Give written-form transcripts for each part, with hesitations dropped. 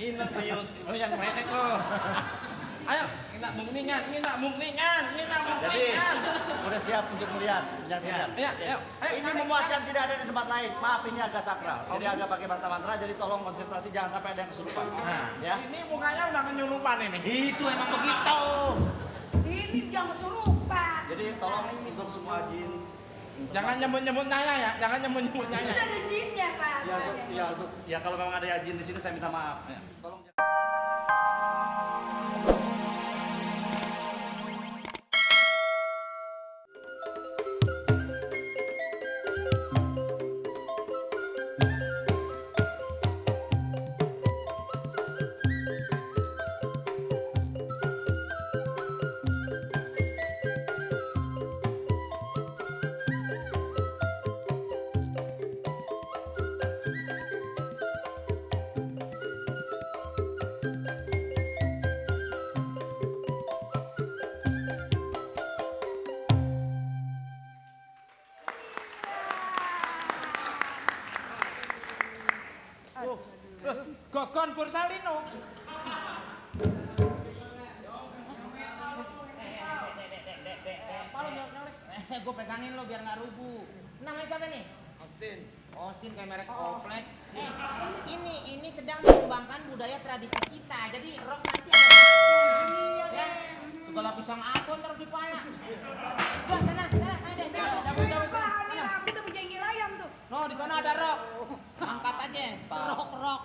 Inang riut. Oh yang meretek lo. Ayo, minta mungningan. Jadi udah siap untuk melihat penyaksian. Ayo. Ini memuaskan tidak ada di tempat lain. Maaf ini agak sakral. Jadi agak pakai mantra-mantra. Jadi tolong konsentrasi jangan sampai ada yang kesurupan. Ya. Ini mukanya udah kenyurupan ini. Itu emang begitu. Ini yang kesurupan. Jadi tolong untuk semua jin. Jangan nyebut-nyebut Naya ya. Jangan nyebut-nyebut Itu Naya. ada jinnya, Pak. Ya kalau memang ada jin di sini saya minta maaf. Tolong. Gogon Bursalino. Gue pegangin lo biar nggak rubuh. Namanya siapa nih? Austin kayak merek komplek. Ini sedang mengembangkan budaya tradisi kita. Jadi rock nanti ada macam. Ya, segala pisang apon taruh di pala. Udah sana, ada sana. Pak, ini aku tuh menjengkel ayam tuh. No, di sana ada rock. Angkat aja. Rock.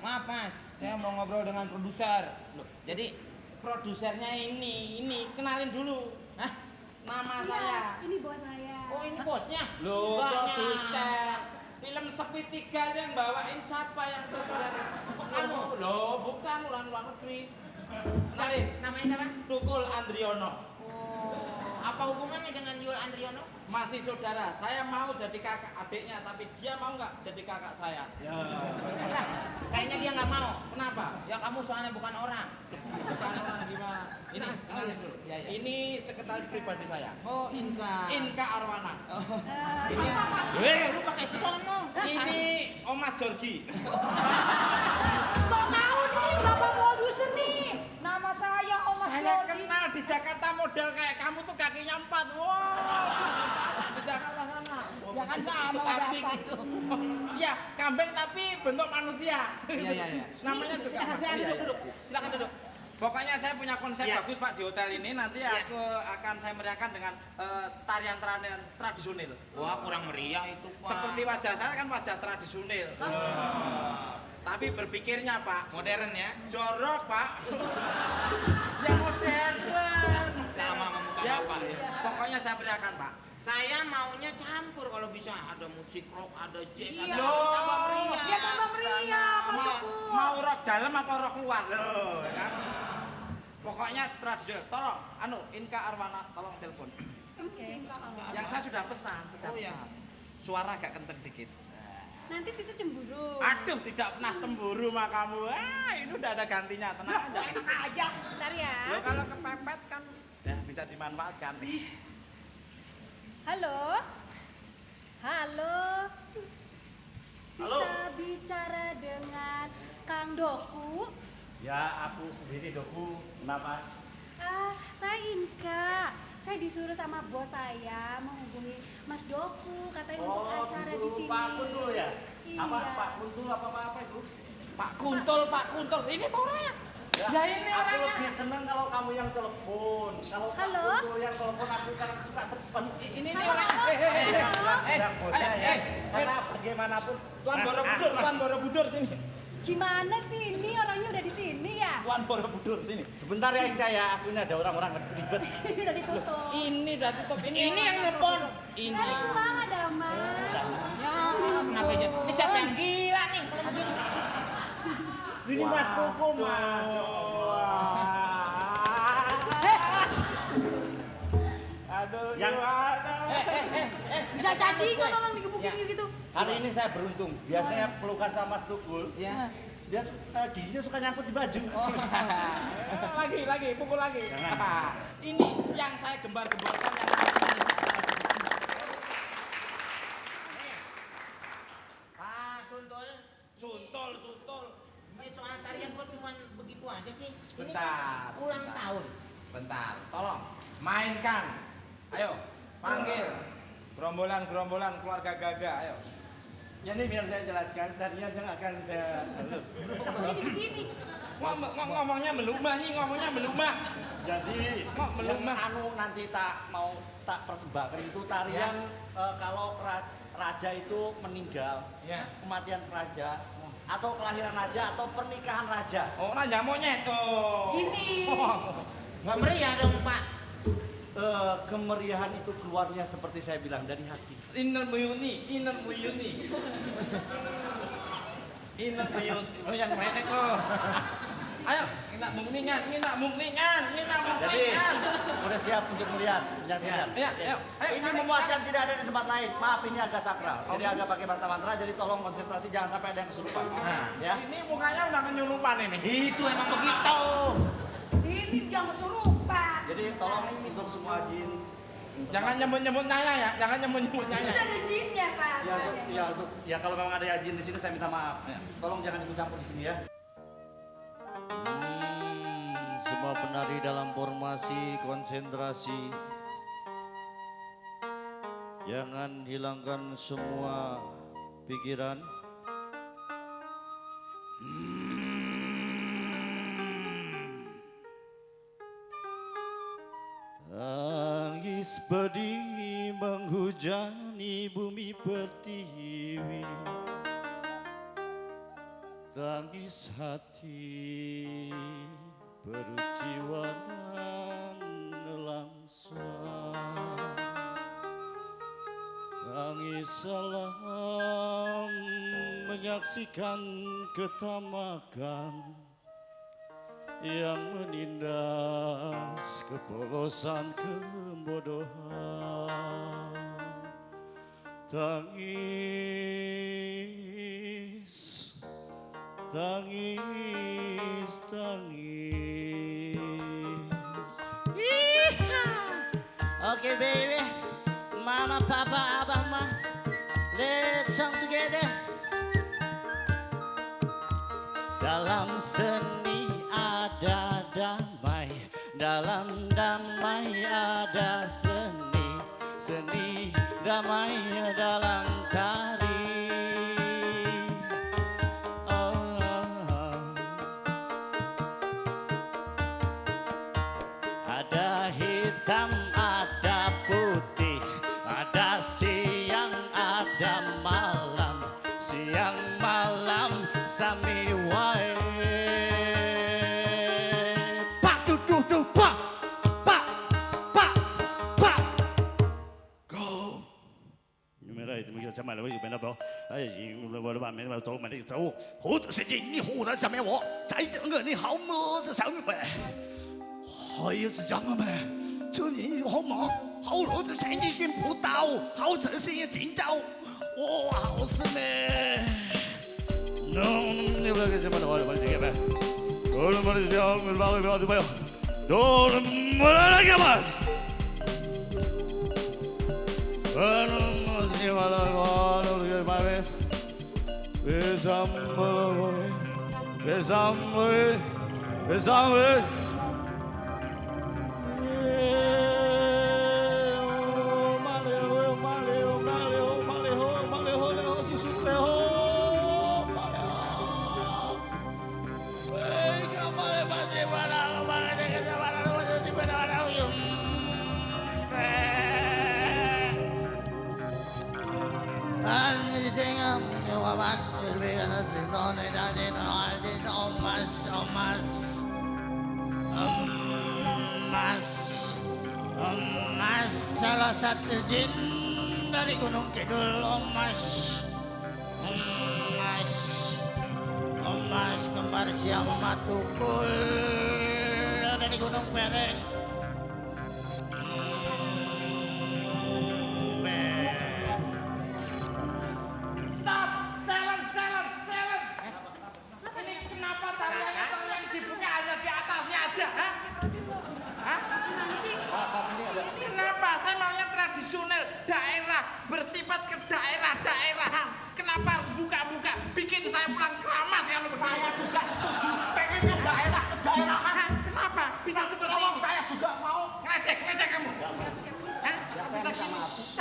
Maaf mas, saya mau ngobrol dengan produser. Jadi produsernya ini kenalin dulu. Hah? Nama Iya, saya. ini bos saya. Oh ini bosnya. Loh, Mbaknya. produser. Film Sepi 3 yang bawain siapa yang produser? Kamu? Loh, bukan luar negeri. Kenalin, Namanya siapa? Tukul Andriono. Oh, apa hubungannya dengan Yul Andriono? Masih saudara. Saya mau jadi kakak adiknya, tapi dia mau nggak jadi kakak saya? Lah, kayaknya dia nggak mau. Kenapa? Ya kamu soalnya bukan orang. Bukan orang gimana? Ini, kenalin dulu. Ya. Ini sekretaris pribadi saya. Oh, Inka. Inka Arwana. Lu pakai sono. Ini Omas Jorgi. So tahu nih, Bapak produser nih. Nama saya Om Mas Saya Jordi. kenal di Jakarta model kayak kamu tuh kakinya 4. Wow. Di Jakarta sana. Ya kan sama Kambing Bapak. itu. Ya, kambing tapi bentuk manusia. Iya. Namanya juga. Silakan duduk. Silakan duduk. Pokoknya saya punya konsep Iya. bagus Pak di hotel ini. Nanti Iya. aku akan saya meriahkan dengan tarian-tarian tradisional. Wah, kurang meriah itu, Pak. Seperti wajah saya kan wajah tradisional. Tapi berpikirnya Pak, modern ya. jorok Pak. Ya modern. Sama muka Ya, Bapak ya. pokoknya saya beriakan Pak. Saya maunya campur kalau bisa. Ada musik rock, ada jazz, Iya. ada tambah meriah. Ya tambah meriah, Pak Mau, Tukul. mau rock dalam apa rock luar? Loh, ya kan? Pokoknya tradisional. Tolong, Inka Arwana, tolong telepon. Oke. Yang saya sudah pesan, Oh, iya. Suara agak kenceng dikit. Nanti situ cemburu. Aduh, tidak pernah cemburu sama kamu. Ini udah ada gantinya, tenang aja. Enak aja. Bentar ya. Loh, kalau kepepet kan ya bisa dimanfaatkan. Halo. Halo. Halo. Bisa bicara dengan Kang Doku? Ya aku sendiri Doku. Kenapa? Saya Inka. Saya disuruh sama bos saya menghubungi Mas Doku, katanya untuk acara di disuruh sini. Pak Kuntul ya? Iya. Apa Pak Kuntul apa itu? Pak Kuntul. Ini tuh orangnya. Ya ini aku orangnya. lebih seneng kalau kamu yang telepon. Kalau Pak Halo? Kuntul yang telepon aku karena suka sepet. Ini Halo, orangnya. halo. Sedang bosnya ya. Karena bagaimanapun. Tuan Borobudur sini. Gimana sih ini orangnya udah di sini ya? Tuan Borobudur sini. Sebentar ya Inka ya, aku ini ada orang-orang ribet. Ini udah ditutup. Ini udah tutup. Ini yang nelpon. Ini. Dari ruangan ada Mas. Ya, kenapa aja? Ini siapa yang gila nih? Kalau begini. Ini Mas Tuku Mas. Aduh, Yang- gimana? Bisa cacingan orang digebukin gitu. Hari ini saya beruntung. Biasanya pelukan sama Mas Tukul. Ya. Dia giginya suka nyangkut di baju. Lagi, pukul lagi. Jangan. Ini yang saya gembar-gemborkan yang Pak Suntul, Suntul. ini soal Sebentar. Ulang tahun. Sebentar. Tolong mainkan. Ayo, panggil gerombolan keluarga Gaga. Ayo. Jadi biar saya jelaskan, tadinya yang akan saya Jadi begini. Ngomongnya melumah nih, ngomongnya melumah. jadi Kok melumah? yang nanti tak persembahkan itu tarian kalau raja itu meninggal, Ya. kematian raja atau kelahiran raja atau pernikahan raja. Oh, raja monyet tuh. Ini. Nggak meriah dong Pak. Kemeriahan itu keluarnya seperti saya bilang dari hati. Inner Muyuni. Inner Muyuni. Oh yang mereka loh. Ayo, minta mukningan. Jadi udah siap untuk melihat penyaksian. Iya, ayo. Ini memuaskan tidak ada di tempat lain. Maaf ini agak sakral. Ini agak pakai bahasa mantra jadi tolong konsentrasi jangan sampai ada yang kesurupan. Ya. Ini mukanya udah kenyurupan ini. Itu emang begitu. Ini yang kesurupan. Jadi tolong untuk semua jin. Jangan nyebut-nyebut Naya ya. Jangan nyebut-nyebut Sudah Naya. ada jinnya Pak. Ya kalau memang ada jin di sini saya minta maaf. Tolong jangan ikut campur di sini ya. Semua penari dalam formasi konsentrasi. Jangan hilangkan semua pikiran. Tangis pedih menghujani bumi pertiwi. Tangis hati perut jiwa dan nelangsa. Tangis salam menyaksikan ketamakan yang menindas kepolosan kebodohan. Tangis, tangis, tangis. Okay baby, mama, papa, abang, ma, let's sing together. Dalam seni ada damai, dalam damai ada seni, seni damai dalam tari. Ada hitam, ada putih, ada siang, ada malam, siang malam sami wae. Pak du du du pak, pak, pak, pak. Go. 你们来，怎么又这么了？我又变了不？哎，我的外面我走，我的走，或者是你活在上面我，在这个你好么子上面呗？还有是这样的咩？这人好忙，好攞只錢已經不到，好扯先嘅剪走，哇，好事咩？你不要給什麼的話，我這個唄。我們把這些我們把我們不要，都不來幹嘛？我喜歡的話都給買唄，別上不了別上不，別上不。Emas, salah satu jin dari Gunung Kidul, emas, emas, emas kembar siang matukul dari Gunung Pereng. Stop! Silent! Ini kenapa tariannya kalian dibuka hanya di atasnya aja? Hah? Kenapa? Saya maunya tradisional, daerah, bersifat ke daerah-daerahan. Kenapa harus buka-buka? Bikin saya pulang keramas kalau begini. Saya juga setuju. Pengennya daerah ke daerahan.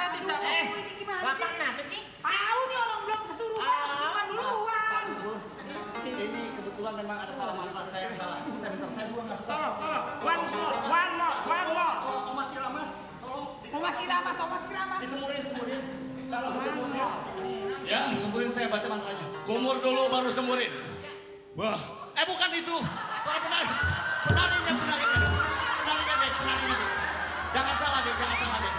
saya tidak. Ini gimana Bapak sih? kenapa sih? Tahu nih orang belum kesurupan, kesurupan duluan. Ini kebetulan memang ada salah manfaat saya yang salah. Saya juga nggak suka. Tolong. One more. Oh, Mas Kiramas, tolong. Omas Kiramas. Disemurin. Cara berjemurnya. Ya, semurin saya baca mantranya. Kumur dulu baru semurin. Wah, bukan itu. Penarinya. Jangan salah deh. Jangan salah deh.